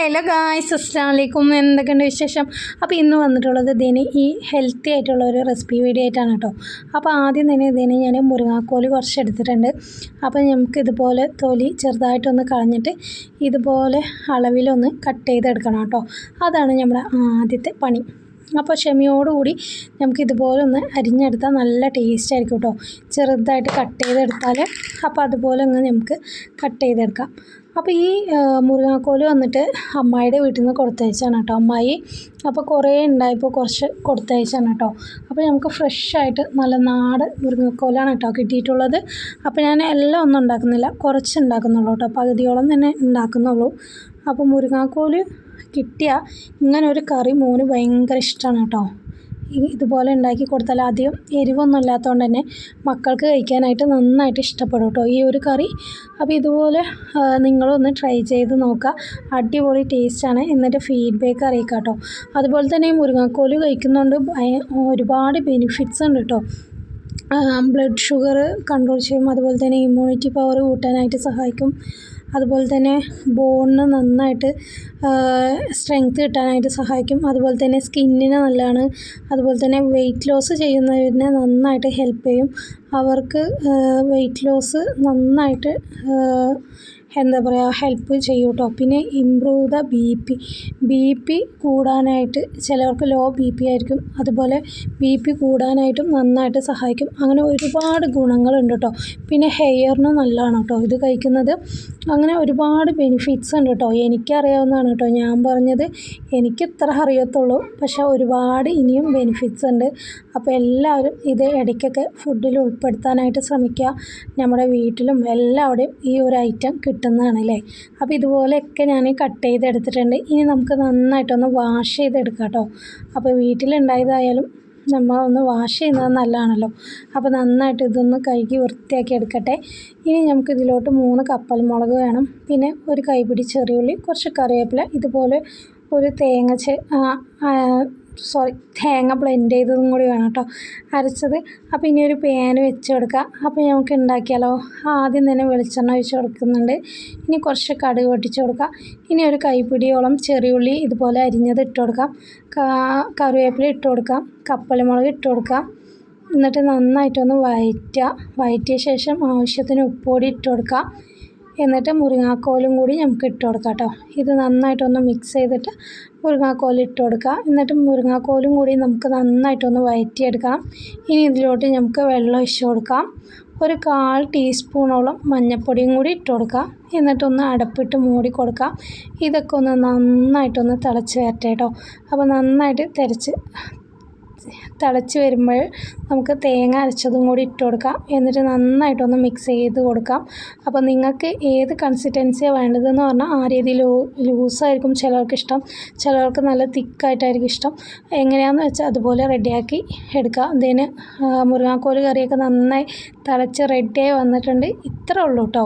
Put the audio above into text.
Hello guys, അസ്സലാമു അലൈക്കും. എന്തൊക്കെയുണ്ട് വിശേഷം? അപ്പോൾ ഇന്ന് വന്നിട്ടുള്ളത് ഇതിന് ഈ ഹെൽത്തി ആയിട്ടുള്ള ഒരു റെസിപ്പി വീഡിയോ ആയിട്ടാണ് കേട്ടോ. അപ്പോൾ ആദ്യം തന്നെ ഇതിന് ഞാൻ മുരിങ്ങാക്കോല് കുറച്ച് എടുത്തിട്ടുണ്ട്. അപ്പോൾ നമുക്ക് ഇതുപോലെ തൊലി ചെറുതായിട്ടൊന്ന് കളഞ്ഞിട്ട് ഇതുപോലെ അളവിലൊന്ന് കട്ട് ചെയ്തെടുക്കണം കേട്ടോ. അതാണ് നമ്മുടെ ആദ്യത്തെ പണി. അപ്പോൾ ക്ഷമയോടുകൂടി നമുക്ക് ഇതുപോലെ ഒന്ന് അരിഞ്ഞെടുത്താൽ നല്ല ടേസ്റ്റ് ആയിരിക്കും കേട്ടോ. ചെറുതായിട്ട് കട്ട് ചെയ്തെടുത്താൽ അപ്പോൾ അതുപോലെ ഒന്ന് നമുക്ക് കട്ട് ചെയ്തെടുക്കാം. അപ്പോൾ ഈ മുരിങ്ങാക്കോല് വന്നിട്ട് അമ്മായിയുടെ വീട്ടിൽ നിന്ന് കൊടുത്തയച്ചാണ് കേട്ടോ. അമ്മായി അപ്പോൾ കുറേ ഉണ്ടായപ്പോൾ കുറച്ച് കൊടുത്തയച്ചാണ് കേട്ടോ. അപ്പോൾ നമുക്ക് ഫ്രഷായിട്ട് നല്ല നാടൻ മുരിങ്ങാക്കോലാണ് കേട്ടോ കിട്ടിയിട്ടുള്ളത്. അപ്പോൾ ഞാൻ എല്ലാം ഒന്നും ഉണ്ടാക്കുന്നില്ല, കുറച്ച് ഉണ്ടാക്കുന്നുള്ളൂ കേട്ടോ. പകുതിയോളം തന്നെ ഉണ്ടാക്കുന്നുള്ളൂ. അപ്പോൾ മുരിങ്ങാക്കോല് കിട്ടിയാൽ ഇങ്ങനെ ഒരു കറി മോന് ഭയങ്കര ഇഷ്ടമാണ് കേട്ടോ. ഇതുപോലെ ഉണ്ടാക്കി കൊടുത്താൽ അധികം എരിവൊന്നും ഇല്ലാത്തതുകൊണ്ട് തന്നെ മക്കൾക്ക് കഴിക്കാനായിട്ട് നന്നായിട്ട് ഇഷ്ടപ്പെടും കേട്ടോ ഈ ഒരു കറി. അപ്പോൾ ഇതുപോലെ നിങ്ങളൊന്ന് ട്രൈ ചെയ്ത് നോക്കുക, അടിപൊളി ടേസ്റ്റാണ്. എന്നിട്ട് ഫീഡ്ബാക്ക് അറിയിക്കുക കേട്ടോ. അതുപോലെ തന്നെ ഈ മുരിങ്ങാക്കോല് കഴിക്കുന്നതുകൊണ്ട് ഒരുപാട് ബെനിഫിറ്റ്സ് ഉണ്ട് കേട്ടോ. ബ്ലഡ് ഷുഗർ കൺട്രോൾ ചെയ്യും, അതുപോലെ തന്നെ ഇമ്മ്യൂണിറ്റി പവർ കൂട്ടാനായിട്ട് സഹായിക്കും, അതുപോലെ തന്നെ ബോണിന് നന്നായിട്ട് സ്ട്രെങ്ത് കിട്ടാനായിട്ട് സഹായിക്കും, അതുപോലെ തന്നെ സ്കിന്നിന് നല്ലതാണ്, അതുപോലെ തന്നെ വെയിറ്റ് ലോസ് ചെയ്യുന്നതിന് നന്നായിട്ട് ഹെൽപ്പ് ചെയ്യും. അവർക്ക് വെയിറ്റ് ലോസ് നന്നായിട്ട് എന്താ പറയുക ഹെൽപ്പ് ചെയ്യും കേട്ടോ. പിന്നെ ഇമ്പ്രൂവ് ദ ബി പി കൂടാനായിട്ട്, ചിലർക്ക് ലോ ബി പി ആയിരിക്കും, അതുപോലെ ബി പി കൂടാനായിട്ടും നന്നായിട്ട് സഹായിക്കും. അങ്ങനെ ഒരുപാട് ഗുണങ്ങളുണ്ട് കേട്ടോ. പിന്നെ ഹെയറിന് നല്ലതാണ് കേട്ടോ ഇത് കഴിക്കുന്നത്. അങ്ങനെ ഒരുപാട് ബെനിഫിറ്റ്സ് ഉണ്ട് കേട്ടോ. എനിക്കറിയാവുന്നതാണ് കേട്ടോ ഞാൻ പറഞ്ഞത്. എനിക്ക് ഇത്ര അറിയത്തുള്ളൂ, പക്ഷേ ഒരുപാട് ഇനിയും ബെനിഫിറ്റ്സ് ഉണ്ട്. അപ്പോൾ എല്ലാവരും ഇത് ഇടയ്ക്കൊക്കെ ഫുഡിൽ ഉൾപ്പെടുത്താനായിട്ട് ശ്രമിക്കുക. നമ്മുടെ വീട്ടിലും എല്ലാവിടെയും ഈ ഒരു ഐറ്റം കിട്ടുന്നതാണല്ലേ. അപ്പോൾ ഇതുപോലെയൊക്കെ ഞാൻ കട്ട് ചെയ്തെടുത്തിട്ടുണ്ട്. ഇനി നമുക്ക് നന്നായിട്ടൊന്ന് വാഷ് ചെയ്തെടുക്കാം കേട്ടോ. അപ്പോൾ വീട്ടിലുണ്ടായതായാലും നമ്മളൊന്ന് വാഷ് ചെയ്യുന്നത് നല്ലതാണല്ലോ. അപ്പോൾ നന്നായിട്ട് ഇതൊന്ന് കഴുകി വൃത്തിയാക്കി എടുക്കട്ടെ. ഇനി നമുക്ക് ഇതിലോട്ട് 3 കപ്പൽ മുളക് വേണം, പിന്നെ ഒരു കൈപ്പിടി ചെറിയുള്ളി, കുറച്ച് കറിവേപ്പില, ഇതുപോലെ ഒരു തേങ്ങ ബ്ലെൻഡ് ചെയ്തതും കൂടി വേണം കേട്ടോ, അരച്ചത്. അപ്പോൾ ഇനി ഒരു പാൻ വെച്ച് കൊടുക്കുക. അപ്പോൾ നമുക്ക് ഉണ്ടാക്കിയാലോ. ആദ്യം തന്നെ വെളിച്ചെണ്ണ ഒഴിച്ച് കൊടുക്കുന്നുണ്ട്. ഇനി കുറച്ച് കടുക് പൊട്ടിച്ച് കൊടുക്കുക. ഇനി ഒരു കൈപ്പിടിയോളം ചെറിയുള്ളി ഇതുപോലെ അരിഞ്ഞത് ഇട്ട് കൊടുക്കാം, കറിവേപ്പില ഇട്ട് കൊടുക്കാം, കപ്പലമുളക് ഇട്ട് കൊടുക്കാം. എന്നിട്ട് നന്നായിട്ടൊന്ന് വഴറ്റിയ ശേഷം ആവശ്യത്തിന് ഉപ്പുപൊടി ഇട്ട് കൊടുക്കാം. എന്നിട്ട് മുരിങ്ങാക്കോലും കൂടി നമുക്ക് ഇട്ട് കൊടുക്കാം കേട്ടോ. ഇത് നന്നായിട്ടൊന്ന് മിക്സ് ചെയ്തിട്ട് മുരിങ്ങാക്കോൽ ഇട്ട് കൊടുക്കുക. എന്നിട്ട് മുരിങ്ങാക്കോലും കൂടി നമുക്ക് നന്നായിട്ടൊന്ന് വഴറ്റിയെടുക്കാം. ഇനി ഇതിലോട്ട് നമുക്ക് വെള്ളം ഒഴിച്ച് കൊടുക്കാം. ഒരു 1/4 ടീസ്പൂണോളം മഞ്ഞൾപ്പൊടിയും കൂടി ഇട്ട് കൊടുക്കാം. എന്നിട്ടൊന്ന് അടപ്പിട്ട് മൂടി കൊടുക്കാം. ഇതൊക്കെ ഒന്ന് നന്നായിട്ടൊന്ന് തിളച്ച് വരട്ടെ കേട്ടോ. അപ്പോൾ നന്നായിട്ട് തിളച്ച് വരുമ്പോൾ നമുക്ക് തേങ്ങ അരച്ചതും കൂടി ഇട്ട് കൊടുക്കാം. എന്നിട്ട് നന്നായിട്ടൊന്ന് മിക്സ് ചെയ്ത് കൊടുക്കാം. അപ്പോൾ നിങ്ങൾക്ക് ഏത് കൺസിസ്റ്റൻസിയാണ് വേണ്ടതെന്ന് പറഞ്ഞാൽ ആ രീതിയിൽ ലൂസായിരിക്കും ചിലർക്ക് ഇഷ്ടം, ചിലർക്ക് നല്ല തിക്കായിട്ടായിരിക്കും ഇഷ്ടം. എങ്ങനെയാണെന്ന് വെച്ചാൽ അതുപോലെ റെഡിയാക്കി എടുക്കുക. ഇതിന് മുരിങ്ങാക്കോല് കറിയൊക്കെ നന്നായി തിളച്ച് റെഡിയായി വന്നിട്ടുണ്ട്. ഇത്രേ ഉള്ളൂ കേട്ടോ.